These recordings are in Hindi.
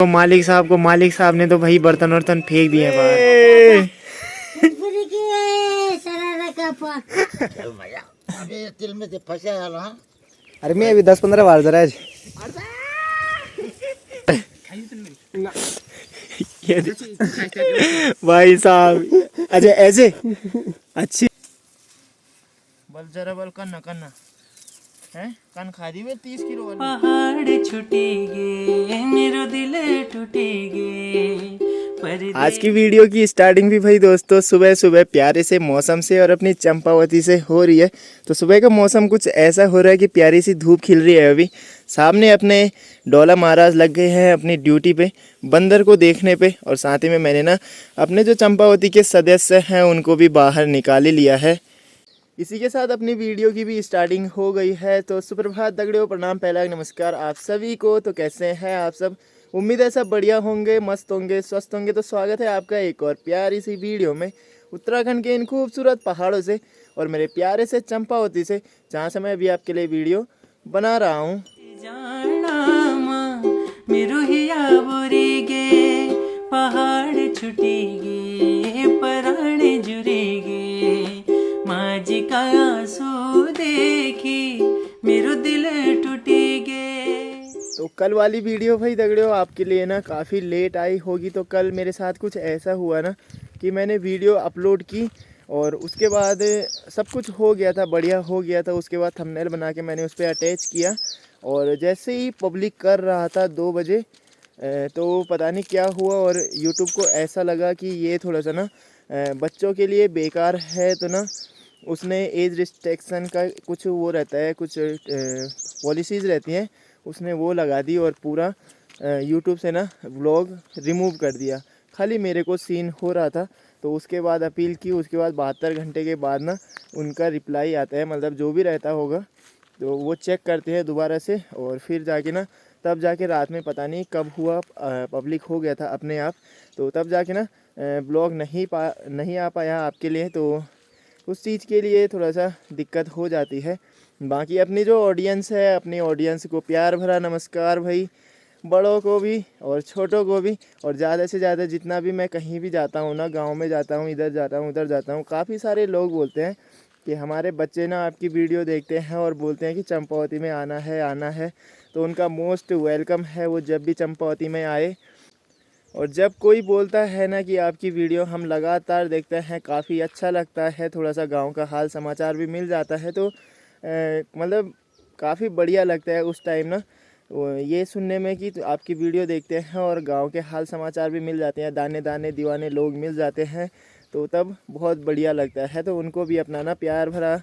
तो मालिक साहब ने तो भाई बर्तन वर्तन फेंक दिए बाहर। अरे मैं अभी 10-15 बार जरा भाई साहब अच्छा ऐसे अच्छी बल जरा बल करना है कन खा दी 30 किलो वाली। पहाड़ छुटेगे मेरो दिल टूटेगे। आज की वीडियो की स्टार्टिंग भी भाई दोस्तों सुबह सुबह प्यारे से मौसम से और अपनी चंपावती से हो रही है। तो सुबह का मौसम कुछ ऐसा हो रहा है कि प्यारी सी धूप खिल रही है। अभी सामने अपने डोला महाराज लग गए हैं अपनी ड्यूटी पे बंदर को देखने पे, और साथ ही में मैंने ना अपने जो चंपावती के सदस्य हैं उनको भी बाहर निकाल ही लिया है। इसी के साथ अपनी वीडियो की भी स्टार्टिंग हो गई है। तो सुप्रभात दगड़ियों, प्रणाम, पहला नमस्कार आप सभी को। तो कैसे हैं आप सब? उम्मीद है सब बढ़िया होंगे, मस्त होंगे, स्वस्थ होंगे। तो स्वागत है आपका एक और प्यारी सी वीडियो में उत्तराखंड के इन खूबसूरत पहाड़ों से और मेरे प्यारे से चंपावती से, जहाँ से मैं अभी आपके लिए वीडियो बना रहा हूँ। पहाड़ छुटेगे पराणे जुड़ेगे, माझी का आंसू देखी मेरो दिल टूटेगे। तो कल वाली वीडियो भाई दगड़ियों आपके लिए ना काफ़ी लेट आई होगी। तो कल मेरे साथ कुछ ऐसा हुआ ना कि मैंने वीडियो अपलोड की और उसके बाद सब कुछ हो गया था, बढ़िया हो गया था। उसके बाद थंबनेल बना के मैंने उस पर अटैच किया और जैसे ही पब्लिक कर रहा था 2 बजे तो पता नहीं क्या हुआ और यूट्यूब को ऐसा लगा कि ये थोड़ा सा ना बच्चों के लिए बेकार है। तो ना उसने एज रिस्ट्रिक्शन का कुछ वो रहता है, कुछ पॉलिसीज़ रहती हैं, उसने वो लगा दी और पूरा यूट्यूब से ना व्लॉग रिमूव कर दिया। खाली मेरे को सीन हो रहा था तो उसके बाद अपील की। उसके बाद 72 घंटे के बाद ना उनका रिप्लाई आता है, मतलब जो भी रहता होगा तो वो चेक करते हैं दोबारा से और फिर जाके ना तब जाके रात में पता नहीं कब हुआ पब्लिक हो गया था अपने आप। तो तब जाके ना ब्लॉग नहीं आ पाया आपके लिए। तो उस चीज़ के लिए थोड़ा सा दिक्कत हो जाती है। बाकी अपनी जो ऑडियंस है, अपनी ऑडियंस को प्यार भरा नमस्कार भाई, बड़ों को भी और छोटों को भी। और ज़्यादा से ज़्यादा जितना भी मैं कहीं भी जाता हूँ ना, गांव में जाता हूँ, इधर जाता हूँ, उधर जाता हूँ, काफ़ी सारे लोग बोलते हैं कि हमारे बच्चे ना आपकी वीडियो देखते हैं और बोलते हैं कि चंपावती में आना है। तो उनका मोस्ट वेलकम है वो जब भी चंपावती में आए। और जब कोई बोलता है ना कि आपकी वीडियो हम लगातार देखते हैं, काफ़ी अच्छा लगता है, थोड़ा सा गांव का हाल समाचार भी मिल जाता है, तो मतलब काफ़ी बढ़िया लगता है उस टाइम ना ये सुनने में कि तो आपकी वीडियो देखते हैं और गांव के हाल समाचार भी मिल जाते हैं, दाने दाने दीवाने लोग मिल जाते हैं, तो तब बहुत बढ़िया लगता है। तो उनको भी अपना ना प्यार भरा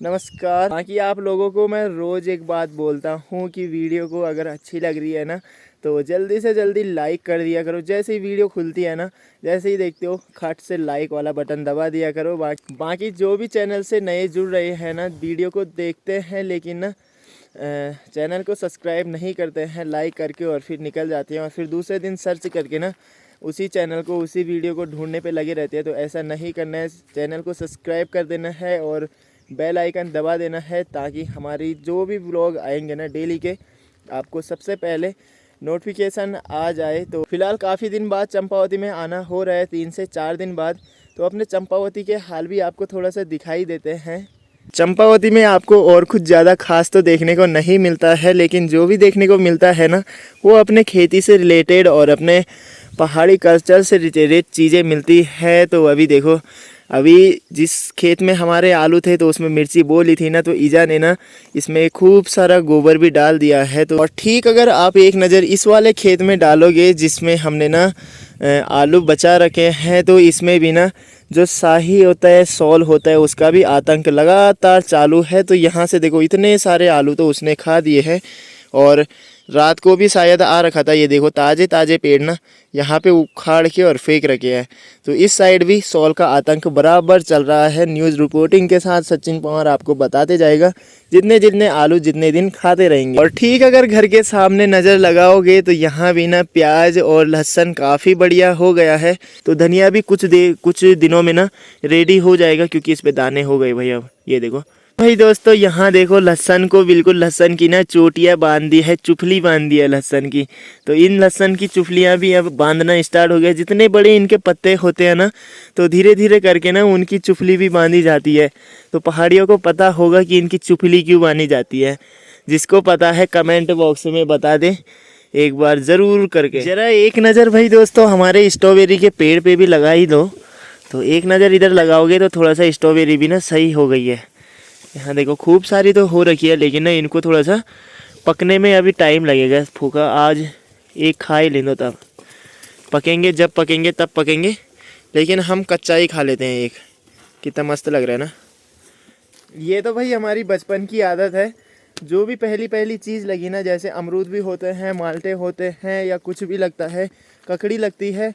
नमस्कार। बाकी आप लोगों को मैं रोज़ एक बात बोलता हूँ कि वीडियो को अगर अच्छी लग रही है ना तो जल्दी से जल्दी लाइक कर दिया करो। जैसे ही वीडियो खुलती है ना, जैसे ही देखते हो खट से लाइक वाला बटन दबा दिया करो। बाकी जो भी चैनल से नए जुड़ रहे हैं ना, वीडियो को देखते हैं लेकिन ना चैनल को सब्सक्राइब नहीं करते हैं, लाइक करके और फिर निकल जाते हैं और फिर दूसरे दिन सर्च करके ना उसी चैनल को, उसी वीडियो को ढूंढने पे लगे रहते हैं। तो ऐसा नहीं करना है, चैनल को सब्सक्राइब कर देना है और बेल आइकन दबा देना है ताकि हमारी जो भी व्लॉग आएंगे ना डेली के, आपको सबसे पहले नोटिफिकेशन आ जाए। तो फिलहाल काफ़ी दिन बाद चंपावती में आना हो रहा है, 3 से 4 दिन बाद। तो अपने चंपावती के हाल भी आपको थोड़ा सा दिखाई देते हैं। चंपावती में आपको और कुछ ज़्यादा खास तो देखने को नहीं मिलता है, लेकिन जो भी देखने को मिलता है ना वो अपने खेती से रिलेटेड और अपने पहाड़ी कल्चर से रिलेटेड चीज़ें मिलती है। तो अभी देखो, अभी जिस खेत में हमारे आलू थे तो उसमें मिर्ची बोली थी ना, तो ईजा ने ना इसमें खूब सारा गोबर भी डाल दिया है। तो और ठीक अगर आप एक नज़र इस वाले खेत में डालोगे जिसमें हमने ना आलू बचा रखे हैं, तो इसमें भी ना जो शाही होता है, सॉल होता है, उसका भी आतंक लगातार चालू है। तो यहाँ से देखो इतने सारे आलू तो उसने खा दिए हैं और रात को भी शायद आ रखा था। ये देखो ताज़े ताज़े पेड़ ना यहाँ पे उखाड़ के और फेंक रखे हैं। तो इस साइड भी सॉल का आतंक बराबर चल रहा है। न्यूज़ रिपोर्टिंग के साथ सचिन पवार आपको बताते जाएगा जितने जितने आलू जितने दिन खाते रहेंगे। और ठीक अगर घर के सामने नज़र लगाओगे तो यहाँ भी ना प्याज और लहसुन काफ़ी बढ़िया हो गया है। तो धनिया भी कुछ दिनों में ना रेडी हो जाएगा क्योंकि इस पर दाने हो गए भाई। अब ये देखो भाई दोस्तों यहाँ देखो लहसन को बिल्कुल लहसन की ना चोटियाँ बांध दी है, चुफली बांध दी है लहसन की। तो इन लहसन की चुफलियाँ भी अब बांधना स्टार्ट हो गया। जितने बड़े इनके पत्ते होते हैं ना तो धीरे धीरे करके ना उनकी चुफली भी बांधी जाती है। तो पहाड़ियों को पता होगा कि इनकी चुफली क्यों बांधी जाती है। जिसको पता है कमेंट बॉक्स में बता दे एक बार ज़रूर करके। ज़रा एक नज़र भाई दोस्तों हमारे स्ट्रॉबेरी के पेड़ पे भी लगा ही दो। तो एक नज़र इधर लगाओगे तो थोड़ा सा स्ट्रॉबेरी भी ना सही हो गई है। यहाँ देखो खूब सारी तो हो रखी है, लेकिन ना इनको थोड़ा सा पकने में अभी टाइम लगेगा। फूका आज एक खा ही लें तब पकेंगे, जब पकेंगे तब पकेंगे। लेकिन हम कच्चा ही खा लेते हैं एक। कितना मस्त लग रहा है ना। ये तो भाई हमारी बचपन की आदत है। जो भी पहली पहली चीज़ लगी ना, जैसे अमरूद भी होते हैं, माल्टे होते हैं, या कुछ भी लगता है, ककड़ी लगती है,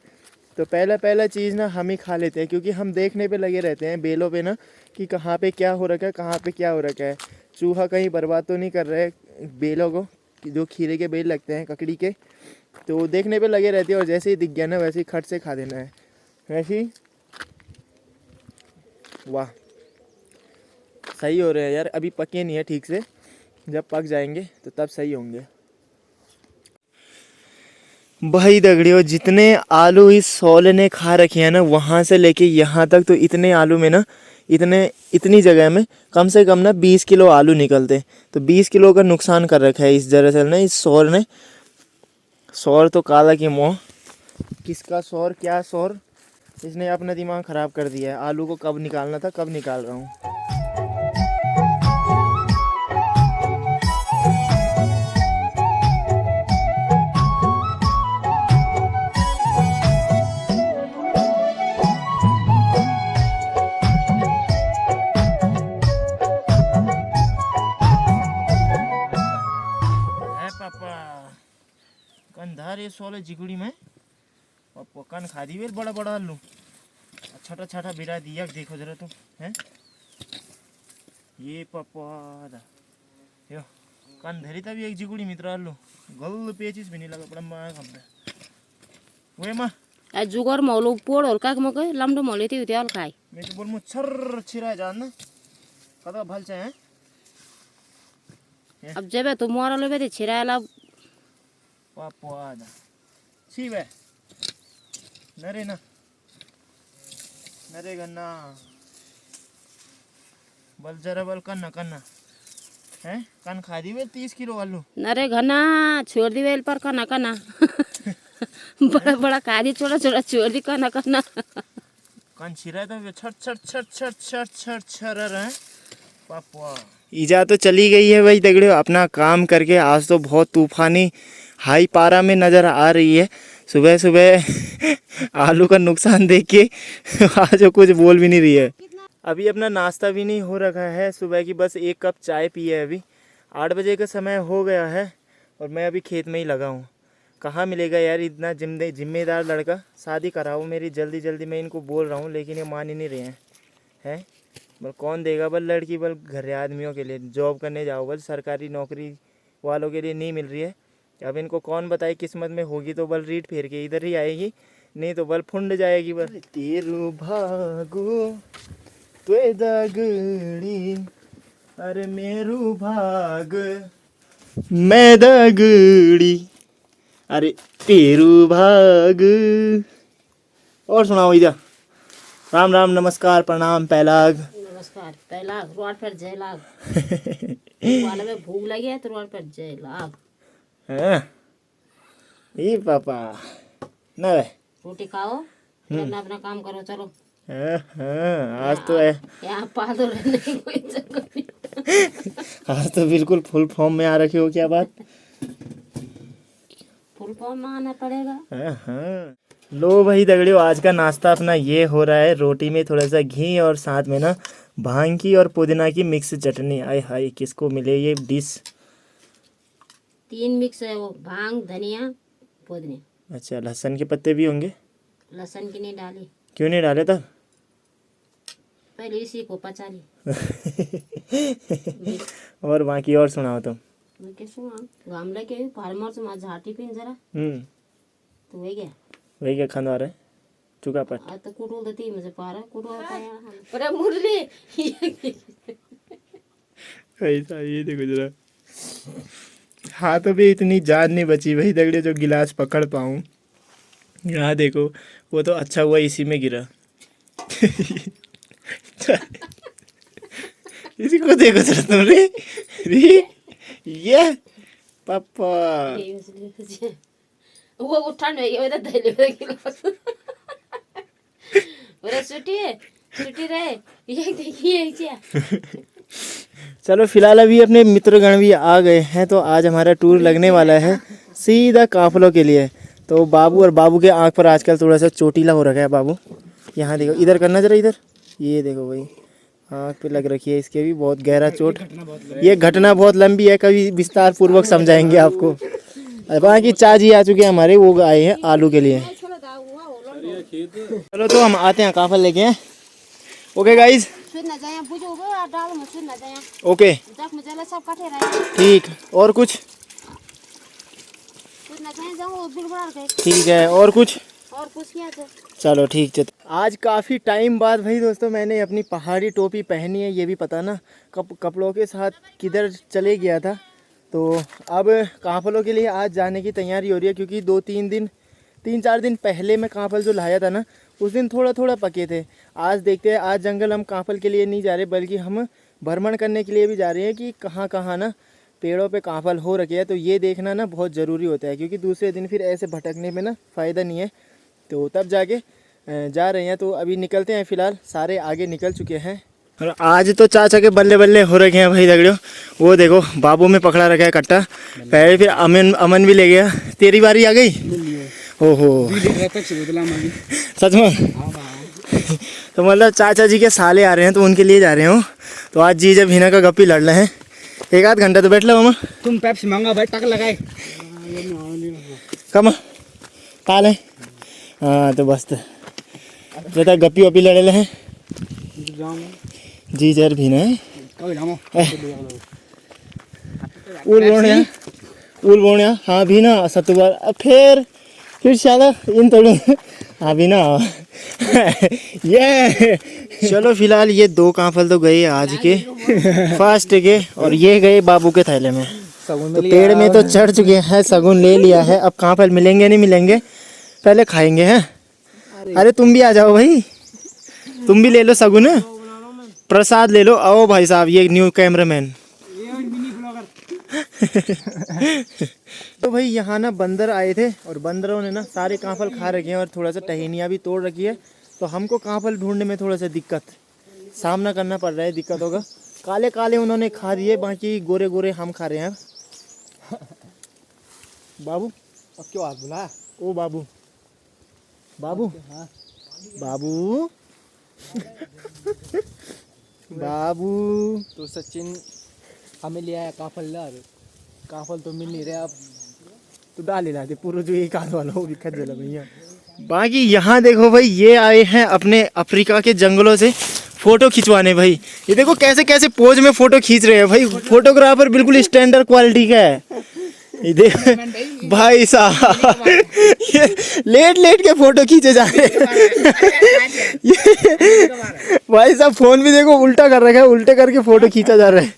तो पहला चीज़ ना हम ही खा लेते हैं। क्योंकि हम देखने पे लगे रहते हैं बेलों पे ना कि कहाँ पे क्या हो रखा है, कहाँ पे क्या हो रखा है। चूहा कहीं बर्बाद तो नहीं कर रहे बेलों को, जो खीरे के बेल लगते हैं ककड़ी के, तो देखने पे लगे रहते हैं। और जैसे ही दिख गया ना वैसे ही खट से खा देना है। वैसे ही वाह सही हो रहे हैं यार। अभी पके नहीं है ठीक से, जब पक जाएंगे तो तब सही होंगे। भाई दगड़ियों जितने आलू इस सौले ने खा रखे हैं ना वहाँ से लेके यहाँ तक, तो इतने आलू में ना इतनी जगह में कम से कम ना 20 किलो आलू निकलते। तो 20 किलो का नुकसान कर रखा है इस दरअसल ना इस सौर ने। सौर तो काला की मोह, किसका सौर क्या सौर, इसने अपना दिमाग ख़राब कर दिया है। आलू को कब निकालना था कब निकाल रहा हूँ। कंधार ये सोले जिगुड़ी में पप्पा कन खा दी वेल बड़ा बड़ा आलू छठा छठा बिरा दिया। देखो जरा तुम हैं ये पप्पा यो कन धरी तभी एक जिगुड़ी मित्र आलू गल पेचिस भी नहीं लगा बड़ा मार खमने वे मां आ जुगर मौलो पोड़ और काक मके लमडो मौले ती उते खाई मैं तो बोल मु छर छिरा जान ना कदा भल से हैं। अब जेबे तो मोरा लेबे ते छिराला पप्पा सी वे नरे ना नरे गन्ना बल जरा बल कन्ना कन्ना हैं कन खा दी वे 30 किलो आलू नरे घना छोड़ दी वेल पर कना कना बड़ा बड़ा खादी छोटा छोटा छोड़ दी कना कना कन छिरा तो छट छट छट छट छट छट छर है पापा। ईजा तो चली गई है भाई दगड़ियों अपना काम करके। आज तो बहुत तूफानी हाई पारा में नज़र आ रही है। सुबह सुबह आलू का नुकसान देख के आज कुछ बोल भी नहीं रही है। अभी अपना नाश्ता भी नहीं हो रखा है। सुबह की बस एक कप चाय पी है। अभी 8 बजे का समय हो गया है और मैं अभी खेत में ही लगा हूँ। कहाँ मिलेगा यार इतना जिम्मेदार लड़का। शादी कराओ मेरी जल्दी जल्दी, मैं इनको बोल रहा हूँ लेकिन ये मान ही नहीं रहे हैं। बल कौन देगा बल लड़की, बल घर आदमियों के लिए जॉब करने जाओ, बल सरकारी नौकरी वालों के लिए नहीं मिल रही है। अब इनको कौन बताए किस्मत में होगी तो बल रीट फेर के इधर ही आएगी, नहीं तो बल फुंड जाएगी। बल तेरू भागो त्वे दगड़ी अरे मेरू भाग मैं दगड़ी अरे तेरू भाग। और सुनाओ इधर। राम राम नमस्कार प्रणाम पैलाग। नमस्कार पहला रोड पर जय लाग वाला में भूख लगी है तो रोड पर जय लाग ये पापा ना रे रोटी खाओ अपना अपना काम करो चलो। आज तो है यहाँ पादो रहने की कोई जगह नहीं। आज तो बिल्कुल फुल फॉर्म में आ रखे हो। क्या बात फुल फॉर्म में आना पड़ेगा। लो भाई दगड़ियों आज का नाश्ता अपना ये हो रहा है। रोटी में थोड़ा सा घी और साथ में ना भांग की और पुदीना की मिक्स चटनी। आय हाय किसको मिले ये डिश। 3 मिक्स है वो भांग धनिया पुदीने। अच्छा लहसुन के पत्ते भी होंगे। लहसुन की नहीं डाली। क्यों नहीं डाले तब पहले इसी को पचा ली। और बाकी और सुनाओ तुम। मैं क्या सुना गाम लेके फार्मर से झाटी पिन जरा तो वही गया वही क्या खाना रहे चुका पर आज तो कुटुल देती मुझे पारा कुटुल पाया पर मुरली ऐसा ये देखो जरा, हाथों पे इतनी जान नहीं बची भाई दगड़े जो गिलास पकड़ पाऊँ। यहाँ देखो, वो तो अच्छा हुआ इसी में गिरा। इसी को देखो जरा तुम रे ये पापा वो उठाने ये उधर दे ले गिलास। अरे छुट्टी रहे ये देखिए क्या। चलो फिलहाल अभी अपने मित्रगण भी आ गए हैं, तो आज हमारा टूर लगने वाला है सीधा काफलों के लिए। तो बाबू और बाबू के आँख पर आजकल थोड़ा सा चोटीला हो रखा है। बाबू यहाँ देखो, इधर करना जरा, इधर ये देखो भाई, आँख पे लग रखी है इसके भी बहुत गहरा चोट। ये घटना बहुत लंबी है, कभी विस्तार पूर्वक समझाएंगे आपको। बाकी चाची आ चुके हैं हमारे, वो आए हैं आलू के लिए। चलो तो हम आते हैं काफल लेके हैं। ओके गाइज, ओके ठीक। और कुछ ठीक है, और कुछ चलो ठीक है। आज काफ़ी टाइम बाद भाई दोस्तों मैंने अपनी पहाड़ी टोपी पहनी है। ये भी पता ना कपड़ों के साथ किधर चले गया था। तो अब काफलों के लिए आज जाने की तैयारी हो रही है, क्योंकि 3-4 दिन पहले मैं काफल जो लाया था ना, उस दिन थोड़ा थोड़ा पके थे। आज देखते हैं, आज जंगल हम काफल के लिए नहीं जा रहे, बल्कि हम भ्रमण करने के लिए भी जा रहे हैं कि कहाँ कहाँ ना पेड़ों पे काफल हो रखे हैं। तो ये देखना ना बहुत ज़रूरी होता है, क्योंकि दूसरे दिन फिर ऐसे भटकने में ना फ़ायदा नहीं है। तो तब जाके जा रहे हैं। तो अभी निकलते हैं, फ़िलहाल सारे आगे निकल चुके हैं। और आज तो चाचा के बल्ले बल्ले हो रखे हैं भाई दगड़ियों। वो देखो बाबू में पकड़ा रखा है कट्टा, पहले फिर अमन भी ले गया। तेरी बारी आ गई। ओहो सच में। तो मतलब चाचा जी के साले आ रहे हैं, तो उनके लिए जा रहे हो। तो आज जीजा भीना का गप्पी लड़ रहे हैं। 1 आध घंटा तो बैठ लो मामा। तुम पेप्सी मांगा भाई, टक लगाए कम काल है। हाँ तो बस बेटा गप्पी वप्पी लड़े ले हैं जी जर भी नहीं उल बोणिया। हाँ भी ना सतुबार फिर शायद इन तोड़ू। हाँ भी ना ये चलो फिलहाल ये 2 काफल तो गए आज के फर्स्ट के, और ये गए बाबू के थैले में। तो पेड़ में तो चढ़ चुके हैं, सगुन ले लिया है। अब काफल मिलेंगे नहीं मिलेंगे, पहले खाएंगे हैं। अरे तुम भी आ जाओ भाई, तुम भी ले लो सगुन, प्रसाद ले लो। आओ भाई साहब, ये न्यू कैमरामैन। तो भाई यहाँ ना बंदर आए थे, और बंदरों ने ना सारे काफल खा रखे हैं, और थोड़ा सा टहनियाँ भी तोड़ रखी है। तो हमको काफल ढूंढने में थोड़ा सा सामना करना पड़ रहा है, दिक्कत होगा। काले काले उन्होंने खा दिए, बाकी गोरे गोरे हम खा रहे हैं। बाबू अब क्यों हाथ बुला? ओ बाबू बाबू बाबू बाबू। तो सचिन हमें ले आया काफल ला, काफल तो मिल नहीं रहे। अब तो डाल ही लाते पूरा जो एक आध वाला हो दिक्कत जला भैया। बाकी यहाँ देखो भाई, ये आए हैं अपने अफ्रीका के जंगलों से फोटो खिंचवाने। भाई ये देखो कैसे कैसे पोज में फोटो खींच रहे हैं भाई। फोटोग्राफर बिल्कुल स्टैंडर्ड क्वालिटी का है। ये देख भाई साहब, ये लेट के फोटो खींचे जा रहे हैं। भाई साहब फोन भी देखो उल्टा कर रखा है, उल्टे करके फोटो खींचा जा रहा है।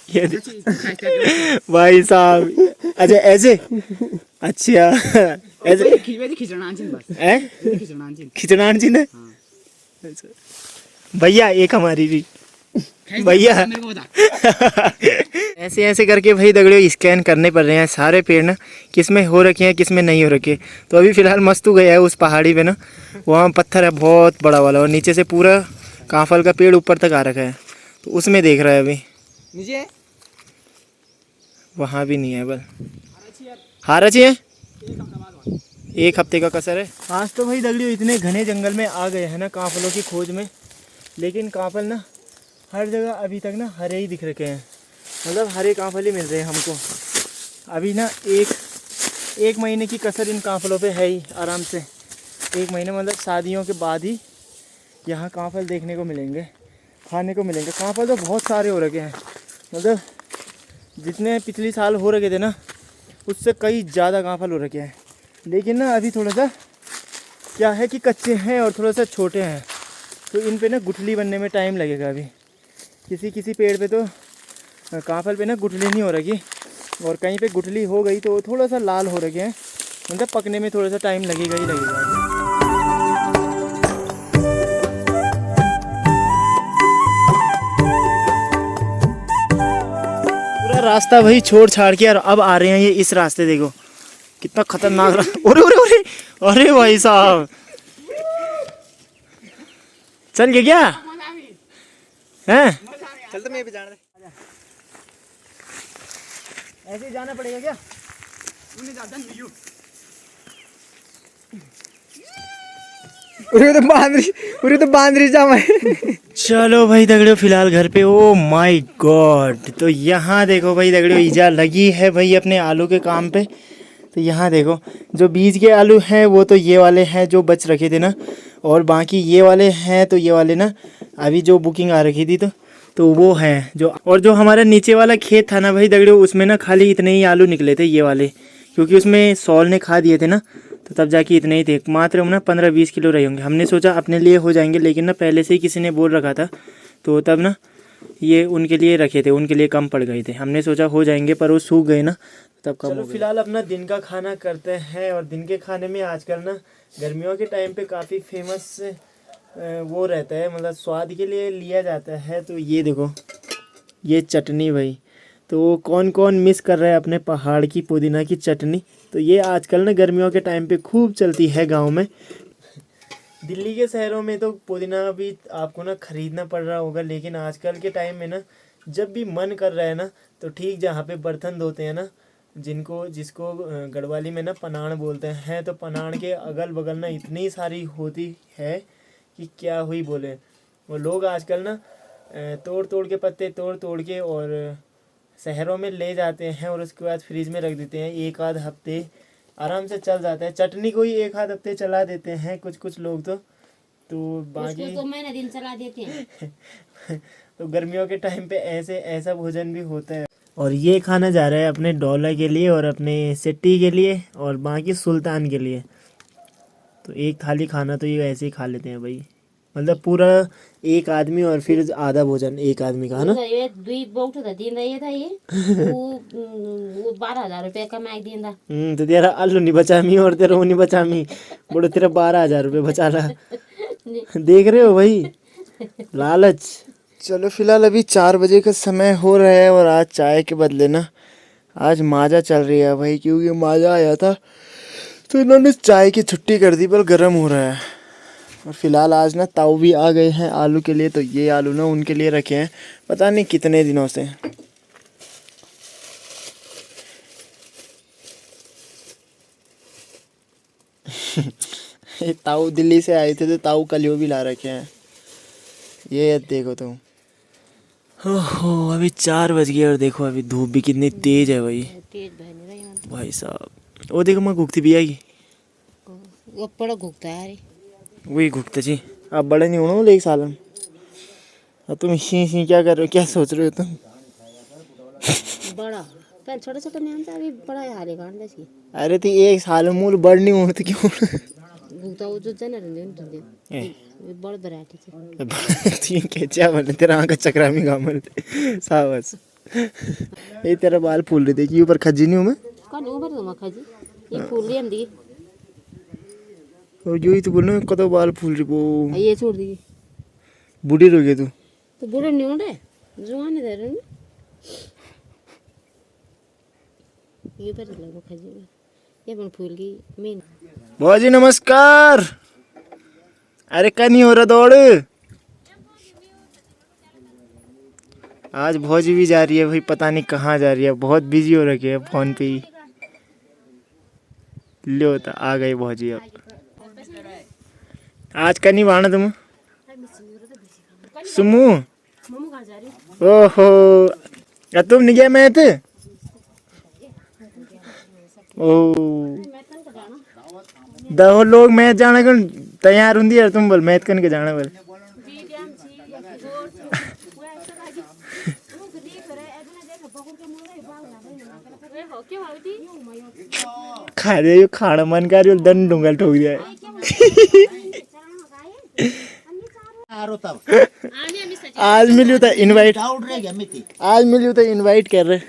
ये भाई साहब, अच्छा ऐसे, अच्छा ऐसे खिचड़ान जी ने भैया, एक हमारी भी भैया। ऐसे ऐसे करके भाई दगड़ियों स्कैन करने पड़ रहे हैं सारे पेड़ ना, किस में हो रखे हैं किस में नहीं हो रखे। तो अभी फिलहाल मस्तू गया है उस पहाड़ी पे ना, वहाँ पत्थर है बहुत बड़ा वाला, और नीचे से पूरा काफल का पेड़ ऊपर तक आ रखा है। तो उसमें देख रहा है अभी नीचे, वहाँ भी नहीं है। बल हारा चाहिए, 1 हफ्ते का कसर है। आज तो भाई दगड़ियों इतने घने जंगल में आ गए हैं ना काफलों की खोज में, लेकिन काफल ना हर जगह अभी तक ना हरे ही दिख रखे हैं। मतलब हरे काफल ही मिल रहे हैं हमको। अभी ना एक महीने की कसर इन काफलों पे है ही आराम से। 1 महीने मतलब शादियों के बाद ही यहाँ काफल देखने को मिलेंगे, खाने को मिलेंगे। काफल तो बहुत सारे हो रखे हैं, मतलब जितने पिछले साल हो रखे थे ना उससे कई ज़्यादा काफल हो रखे हैं। लेकिन ना अभी थोड़ा सा क्या है कि कच्चे हैं और थोड़ा सा छोटे हैं, तो इन पे ना गुठली बनने में टाइम लगेगा अभी। किसी किसी पेड़ पे तो काफल पे ना गुठली नहीं हो रखी, और कहीं पे गुठली हो गई तो थोड़ा सा लाल हो रखे हैं, मतलब पकने में थोड़ा सा टाइम लगेगा ही लगेगा। पूरा रास्ता वही छोड़ छाड़ के और अब आ रहे हैं ये इस रास्ते, देखो कितना खतरनाक रास्ता। अरे अरे अरे अरे भाई साहब, चल गए क्या हैं? चल तो मैं भी जाना ऐसे ही जाना पड़ेगा क्या? पूरी तो बांदरी जाम है। चलो भाई दगड़ियों, फिलहाल घर पे। ओ माय गॉड, तो यहाँ देखो भाई दगड़ियों, ईजा लगी है भाई अपने आलू के काम पे। तो यहाँ देखो, जो बीज के आलू हैं वो तो ये वाले हैं जो बच रखे थे ना, और बाकी ये वाले हैं, तो ये वाले ना अभी जो बुकिंग आ रखी थी तो वो हैं जो। और जो हमारा नीचे वाला खेत था ना भाई दगड़ियों, उसमें ना खाली इतने ही आलू निकले थे ये वाले, क्योंकि उसमें सॉल ने खा दिए थे ना, तो तब जाके इतने ही थे, मात्र ना 15-20 किलो रहे होंगे। हमने सोचा अपने लिए हो जाएंगे, लेकिन ना पहले से ही किसी ने बोल रखा था, तो तब ना ये उनके लिए रखे थे, उनके लिए कम पड़ गए थे। हमने सोचा हो जाएंगे, पर वो सूख गए ना, तब कम हो गए। फिलहाल अपना दिन का खाना करते हैं, और दिन के खाने में आजकल ना गर्मियों के टाइम पे काफ़ी फेमस वो रहता है, मतलब स्वाद के लिए लिया जाता है। तो ये देखो, ये चटनी भाई, तो कौन कौन मिस कर रहा है अपने पहाड़ की पुदीना की चटनी। तो ये आजकल ना गर्मियों के टाइम पे खूब चलती है गांव में। दिल्ली के शहरों में तो पुदीना भी आपको ना ख़रीदना पड़ रहा होगा, लेकिन आजकल के टाइम में ना जब भी मन कर रहा है ना, तो ठीक जहाँ पे बर्तन धोते हैं ना, जिसको गढ़वाली में ना पनाण बोलते हैं, तो पनाण के अगल बगल ना इतनी सारी होती है कि क्या हुई बोले। वो लोग आजकल ना तोड़ तोड़ के पत्ते तोड़ के और शहरों में ले जाते हैं, और उसके बाद फ्रिज में रख देते हैं। एक आध हफ्ते आराम से चल जाता है। चटनी को ही एक आध हफ्ते चला देते हैं कुछ लोग तो बाकी तो महीने दिन चला देते हैं। तो गर्मियों के टाइम पे ऐसा भोजन भी होता है। और ये खाना जा रहा है अपने डॉलर के लिए और अपने सिटी के लिए और बाकी सुल्तान के लिए। तो एक थाली खाना तो ये ऐसे ही खा लेते हैं भाई, मतलब पूरा एक आदमी और फिर आधा भोजन एक आदमी का, है ना। ये दुई बोट था दिन ये था ये वो 12,000 रुपये कमाई दिंदा। तो तेरा आलू नहीं बचामी और तेरा वो नहीं बचामी, बोलो तेरा 12,000 रुपये बचा ला। देख रहे हो भाई, लालच। चलो फिलहाल अभी 4 बजे का समय हो रहा है, और आज चाय के बदले ना आज माजा चल रही है भाई, क्योंकि माजा आया था तो इन्होंने चाय की छुट्टी कर दी, पर गर्म हो रहा है। और फिलहाल आज ना ताऊ भी आ गए हैं आलू के लिए, तो ये आलू ना उनके लिए रखे हैं पता नहीं कितने दिनों से। ये ताऊ दिल्ली से आए थे, तो ताऊ कलियो भी ला रखे हैं। ये देखो तुम, ओहो अभी 4 बज गए, और देखो अभी धूप भी कितनी तेज है भाई। तेज बहन रही भाई साहब, वो देखो मैं घुकती भी आएगी, वो बड़ा घुकता है। वही घुकते जी। आप बड़े नहीं होना एक साल में, और तुम शी क्या कर रहे हो, क्या सोच रहे हो तुम? बड़ा पहले छोटा छोटा नाम से अभी बड़ा हारे कांड दे। अरे तो एक साल में मूल बड़ नहीं होना तो क्यों घुकता वो जो जनर ने बड़ वैरायटी से तीन कैचा बने तेरा आंख चक्रा में गामल सावस। ये तेरा बाल फूल रहे देखिए ऊपर खज्जी नहीं हूं मैं कौन ऊपर तो मखा जी ये फूल रही अंदी और जो ही तो बोलना कतो बाल फूल रही वो ये छोड़ दी बूढ़ी हो गई तू तो बूढ़े नहीं होंगे जवान है रे ये पर लगो खजी में ये बन फूल की मेन। भौजी नमस्कार। अरे क्या नहीं हो रहा दौड़, आज भौजी भी जा रही है भाई, पता नहीं कहाँ जा रही है, बहुत बिजी हो रखी है फोन पे ही। लो तो आ गई भौजी। अब आज का नहीं बाना तुम सुमू ओहो या तुम नहीं गया मैथ ओ दो लोग मैथ जाने को तैयार होंगी यार, तुम बोल मैथ करने के जाना बोल खा रहे हो खाना मन कर रही हो दन डूंगल ठोक दिया आज मिलियो था इनवाइट, आज मिलियो था इनवाइट कर रहे।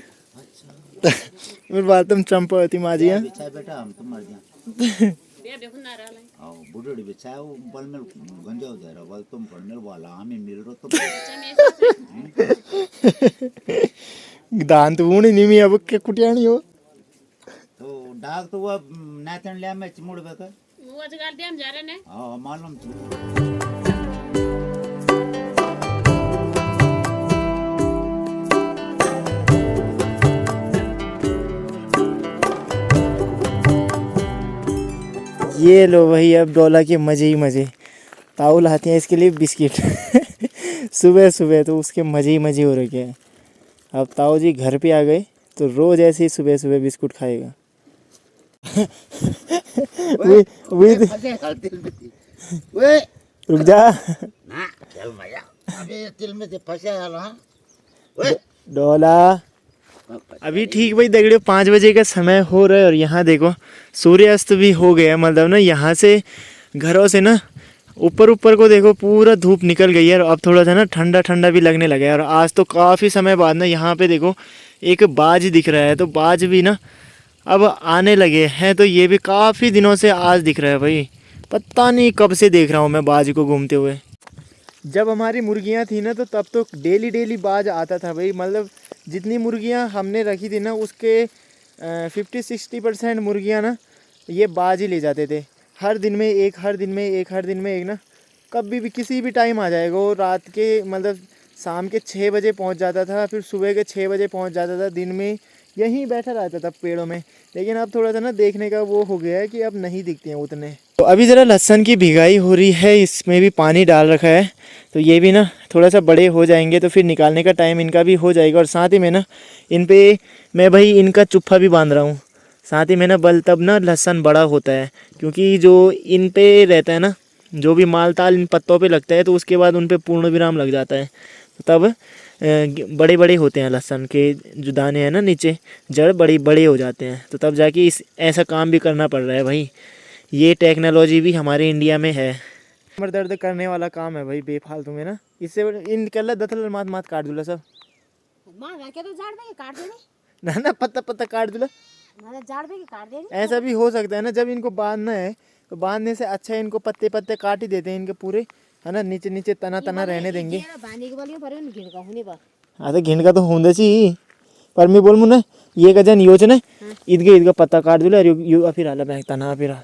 मेरे बात तुम चंपा होती माजी हैं। बेटा हम तुम मर बुढ़ी बिछाओ बल में गंजा दे रहा बल तुम पढ़ने वाला हमें मिल रहा तो दांत वूणी नहीं मी अब के कुटियाणी हो तो डाक तो वो नाचन लिया मैं चिमुड़ बेका वो अजगर दे हम जा रहे ने। हां मालूम ये लो भाई अब डोला के मजे ही मजे। ताऊ लाते हैं इसके लिए बिस्किट सुबह सुबह, तो उसके मजे ही मजे हो रखे हैं। अब ताऊ जी घर पे आ गए तो रोज ऐसे ही सुबह सुबह बिस्कुट खाएगा। रुक जा ना चल मजा अबे तिल में से फंसे हां डोला। अभी ठीक भाई दगड़ियों 5 बजे का समय हो रहा है और यहाँ देखो सूर्यास्त भी हो गया। मतलब ना यहाँ से घरों से ना ऊपर ऊपर को देखो पूरा धूप निकल गई है और अब थोड़ा सा ना ठंडा ठंडा भी लगने लगा है। और आज तो काफ़ी समय बाद ना यहाँ पे देखो एक बाज दिख रहा है, तो बाज भी ना अब आने लगे हैं। तो ये भी काफ़ी दिनों से आज दिख रहा है भाई, पता नहीं कब से देख रहा हूँ मैं बाज को घूमते हुए। जब हमारी मुर्गियाँ थी ना तो तब तो डेली बाज आता था भाई। मतलब जितनी मुर्गियाँ हमने रखी थी ना उसके 50-60% मुर्गियाँ ना ये बाज ही ले जाते थे। हर दिन में एक, हर दिन में एक, हर दिन में एक ना, कभी भी किसी भी टाइम आ जाएगा। वो रात के मतलब शाम के 6 बजे पहुंच जाता था, फिर सुबह के 6 बजे पहुंच जाता था। दिन में यहीं बैठा रहता था पेड़ों में। लेकिन अब थोड़ा सा ना देखने का वो हो गया है कि अब नहीं दिखते हैं उतने। तो अभी ज़रा लहसुन की भिगाई हो रही है, इसमें भी पानी डाल रखा है। तो ये भी ना थोड़ा सा बड़े हो जाएंगे तो फिर निकालने का टाइम इनका भी हो जाएगा। और साथ ही में ना इन पे मैं भाई इनका चुप्पा भी बांध रहा हूँ। साथ ही में ना बल तब ना लहसुन बड़ा होता है, क्योंकि जो इन पे रहता है ना, जो भी माल ताल इन पत्तों पे लगता है तो उसके बाद उन पे पूर्ण विराम लग जाता है। तो तब बड़े बड़े होते हैं लहसुन के जो दाने हैं ना, नीचे जड़ बड़े बड़े हो जाते हैं। तो तब जाके इस ऐसा काम भी करना पड़ रहा है भाई। ये टेक्नोलॉजी भी हमारे इंडिया में है। कमर दर्द करने वाला काम है भाई बेफालतू में ना। इससे इन कल दतल मात मात काट दूला सब मां के तो झाड़ में काट देने ना ना पत्ता पत्ता काट दूला ना, झाड़ में काट देने। ऐसा भी हो सकता है ना, जब इनको बांधना है तो बांधने से अच्छा है इनको पत्ते पत्ते काट ही देते हैं इनके पूरे, है ना। नीचे नीचे तना तना रहने देंगे। हाँ तो घिन का तो होंगे सी, पर मैं बोल मुना ये गजन योजना ईदगे ईदगा पत्ता काट दूला और फिर आला बैंक तना फिर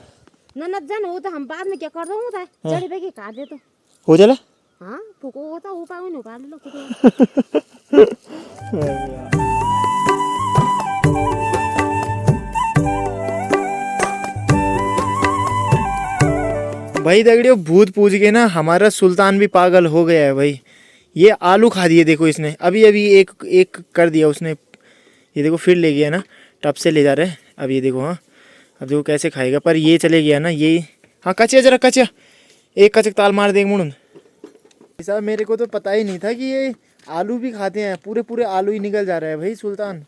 ना जन हो तो हम बाद में क्या कर दूँ होता है जड़ी पे काट दे तो हो चला। हाँ फुको होता हो पाओ नहीं काट लो फुको। भाई दगड़ियों भूत पूज के ना हमारा सुल्तान भी पागल हो गया है भाई। ये आलू खा दिए देखो इसने, अभी अभी एक कर दिया उसने। ये देखो फिर ले गया ना, टब से ले जा रहे हैं। अब ये देखो, हाँ अब देखो कैसे खाएगा। पर ये चले गया ना ये, हाँ कचिया जरा कचिया एक कचक ताल मार देंगे मुड़न। साहब मेरे को तो पता ही नहीं था कि ये आलू भी खाते हैं। पूरे पूरे आलू ही निकल जा रहा है भाई सुल्तान।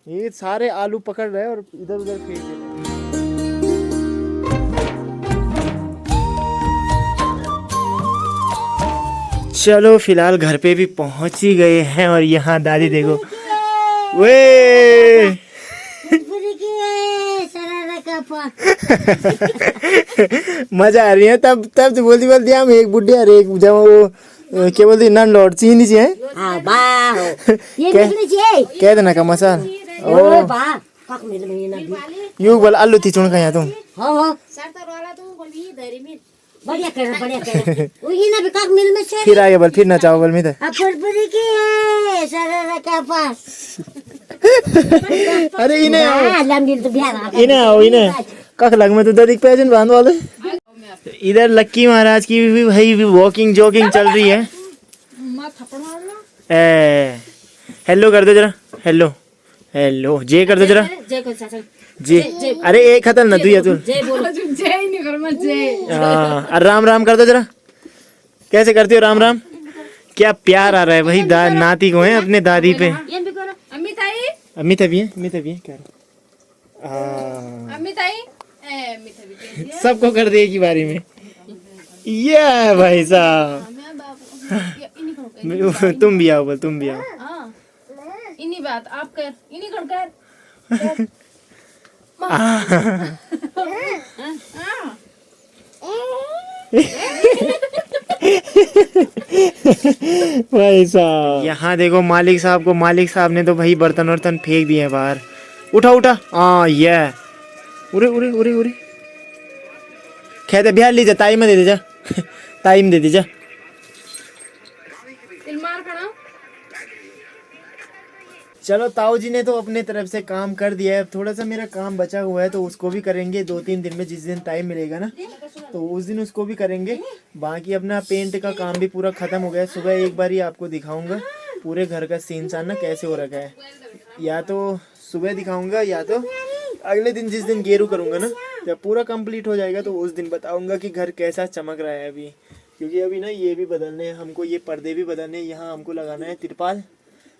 ये सारे आलू पकड़ रहे हैं और इधर उधर फेंक दे रहे हैं। चलो फिलहाल घर पे भी पहुंच ही गए हैं और यहाँ दादी देखो वे मजा आ रही है। तब तो बोलती हम एक बुढ़ी और एक जब वो क्या बोलती नन लौट चीनी जी है कह देना का मसाल ओ यू बोल आलू थी चुन का तुम बढ़िया वही ना बिकाक मिल में से फिर आगे बोल फिर ना चाहो बोल में अपरपुरी की है सररा का पास। अरे इन्हें तो इन्हें कख लग में तो ददिक पैजन बांध वाले। इधर लक्की महाराज की भी भाई वॉकिंग जॉगिंग चल रही है। हेलो कर दो जरा, हेलो हेलो जे कर दो जरा जी। अरे एक खतल न तू या तू राम राम कर दो जरा। कैसे करती हो राम राम? क्या प्यार आ रहा है भाई नाती को है अपने दादी पे। अमिता भी है क्या सबको कर दे की बारी में। ये है भाई साहब। तुम भी आओ, बोल तुम भी आओ। इन्हीं बात आप कर, इन्हीं कर भाई साहब यहाँ देखो मालिक साहब ने तो भाई बर्तन वर्तन फेंक दिए हैं बाहर। उठा उठा, हाँ ये उरे उरे उरे उरे खेते बिहार लीजिए, ताई में दे दीजा ताई में दे दीजा। चलो ताऊ जी ने तो अपने तरफ से काम कर दिया है। अब थोड़ा सा मेरा काम बचा हुआ है तो उसको भी करेंगे 2-3 दिन में, जिस दिन टाइम मिलेगा ना तो उस दिन उसको भी करेंगे। बाकी अपना पेंट का काम भी पूरा खत्म हो गया है। सुबह एक बार ही आपको दिखाऊंगा पूरे घर का सीन सान ना कैसे हो रखा है। या तो सुबह दिखाऊंगा या तो अगले दिन जिस दिन गेरू करूंगा ना, जब पूरा कंप्लीट हो जाएगा तो उस दिन बताऊंगा कि घर कैसा चमक रहा है अभी। क्योंकि अभी ना ये भी बदलने हैं हमको, ये पर्दे भी बदलने हैं। यहाँ हमको लगाना है तिरपाल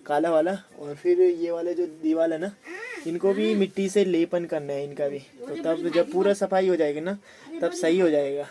काला वाला, और फिर ये वाले जो दीवार है ना इनको भी मिट्टी से लेपन करना है इनका भी। तो तब जब पूरा सफाई हो जाएगी ना तब सही हो जाएगा।